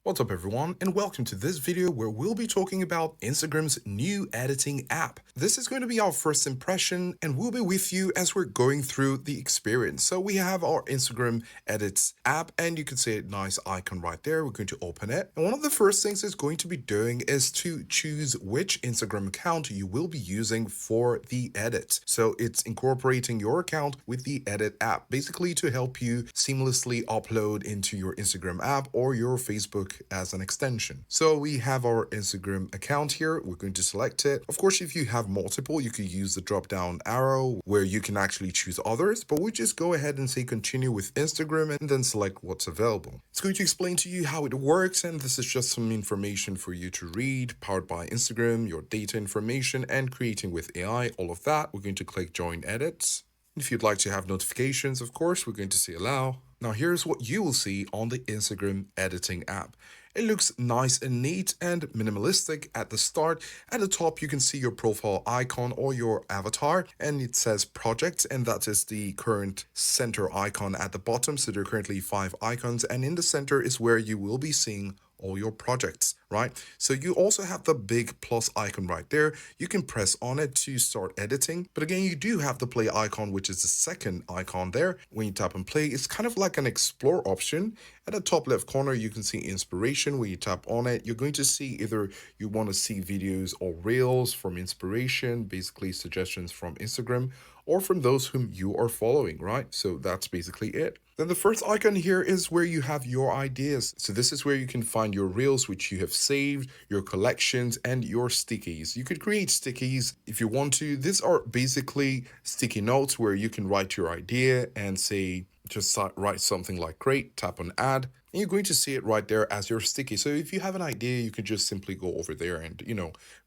What's up everyone, and welcome to this video where we'll be talking about Instagram's new editing app. This is going to be our first impression and we'll be with you as we're going through the experience. So we have our Instagram Edits app and you can see a nice icon right there. We're going to open it. And one of the first things it's going to be doing is to choose which Instagram account you will be using for the edit. So it's incorporating your account with the Edit app, basically to help you seamlessly upload into your Instagram app or your Facebook as an extension. So we have our Instagram account here. We're going to select it. Of course, if you have multiple, you could use the drop down arrow where you can actually choose others, but we just go ahead and say continue with Instagram and then select what's available. It's going to explain to you how it works, and this is just some information for you to read, powered by Instagram, your data information, and creating with AI, all of that. We're going to click join edits. If you'd like to have notifications, of course, we're going to say allow. Now here's what you will see on the Instagram editing app. It looks nice and neat and minimalistic at the start. At the top, you can see your profile icon or your avatar, and it says projects, and that is the current center icon at the bottom. So there are currently 5 icons, and in the center is where you will be seeing all your projects, right? So you also have the big plus icon right there. You can press on it to start editing. But again, you do have the play icon, which is the second icon there. When you tap on play, it's kind of like an explore option. At the top left corner, you can see inspiration. When you tap on it, you're going to see either you want to see videos or reels from inspiration, basically suggestions from Instagram, or from those whom you are following, right? So that's basically it. Then the first icon here is where you have your ideas. So this is where you can find your reels, which you have saved, your collections, and your stickies. You could create stickies if you want to. These are basically sticky notes where you can write your idea and say, just write something like great, tap on add, and you're going to see it right there as your sticky. So if you have an idea, you can just simply go over there and,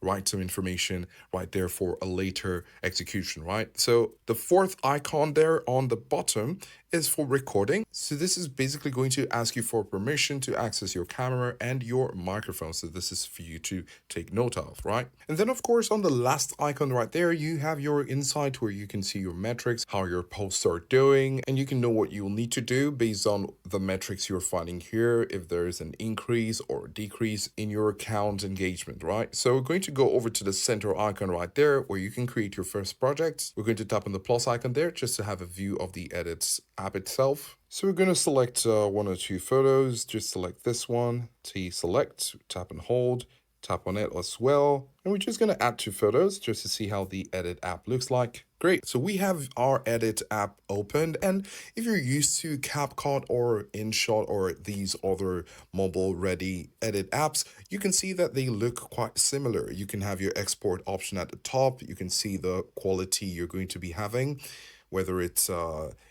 write some information right there for a later execution, right? So the fourth icon there on the bottom is for recording. So this is basically going to ask you for permission to access your camera and your microphone. So this is for you to take note of, right? And then of course, on the last icon right there, you have your insight where you can see your metrics, how your posts are doing, and you can know what you'll need to do based on the metrics you're finding here, if there's an increase or decrease in your account engagement, right? So we're going to go over to the center icon right there where you can create your first project. We're going to tap on the plus icon there just to have a view of the edits app itself. So we're going to select 1 or 2 photos. Just select this one, select, tap and hold, tap on it as well. And we're just going to add 2 photos just to see how the edit app looks like. Great. So we have our edit app opened, and if you're used to CapCut or InShot or these other mobile ready edit apps, you can see that they look quite similar. You can have your export option at the top. You can see the quality you're going to be having, whether it's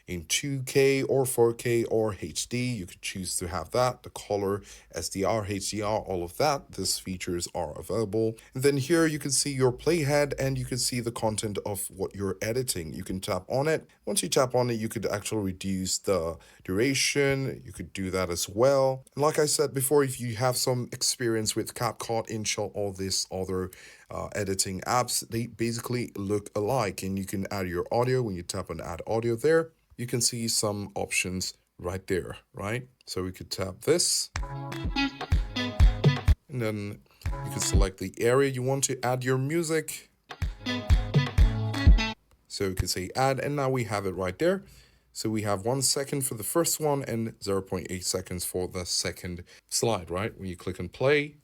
in 2K or 4K or HD. You could choose to have that, the color, SDR, HDR, all of that. These features are available. And then here you can see your playhead and you can see the content of what you're editing. You can tap on it. Once you tap on it, you could actually reduce the duration. You could do that as well. And like I said before, if you have some experience with CapCut, InShot, all these other editing apps, they basically look alike, and you can add your audio. When you tap on add audio there, you can see some options right there, right? So we could tap this, and then you can select the area you want to add your music. So we could say add, and now we have it right there. So we have 1 second for the first one and 0.8 seconds for the second slide, right? When you click on play.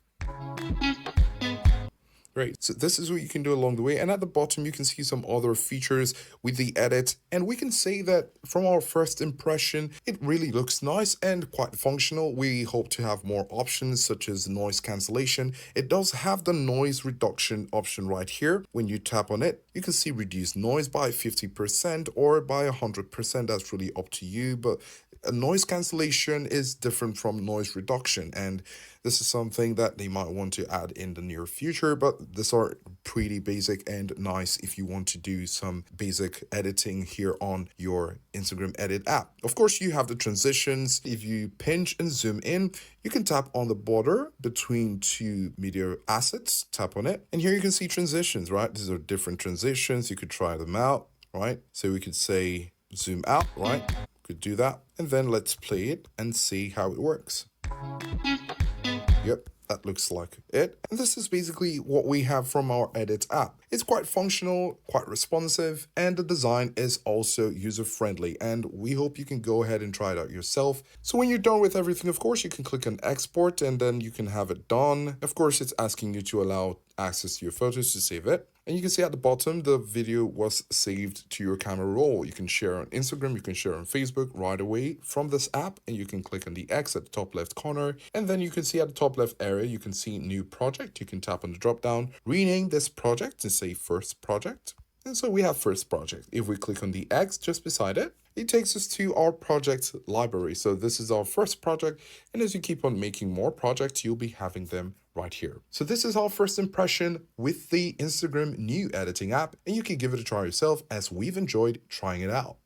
Great. So this is what you can do along the way. And at the bottom, you can see some other features with the edit. And we can say that from our first impression, it really looks nice and quite functional. We hope to have more options such as noise cancellation. It does have the noise reduction option right here. When you tap on it, you can see reduce noise by 50% or by 100%. That's really up to you. But a noise cancellation is different from noise reduction, and this is something that they might want to add in the near future, but these are pretty basic and nice if you want to do some basic editing here on your Instagram edit app. Of course, you have the transitions. If you pinch and zoom in, you can tap on the border between 2 media assets, tap on it, and here you can see transitions, right? These are different transitions. You could try them out, right? So we could say zoom out, right? Could do that, and then let's play it and see how it works. Yep, that looks like it. And this is basically what we have from our Edit app. It's quite functional, quite responsive, and the design is also user-friendly. And we hope you can go ahead and try it out yourself. So when you're done with everything, of course, you can click on export and then you can have it done. Of course, it's asking you to allow access to your photos to save it. And you can see at the bottom, the video was saved to your camera roll. You can share on Instagram, you can share on Facebook right away from this app, and you can click on the X at the top left corner. And then you can see at the top left area, you can see new project. You can tap on the drop down, rename this project and say first project. And so we have first project. If we click on the X just beside it, it takes us to our project library. So this is our first project. And as you keep on making more projects, you'll be having them right here. So this is our first impression with the Instagram new editing app, and you can give it a try yourself as we've enjoyed trying it out.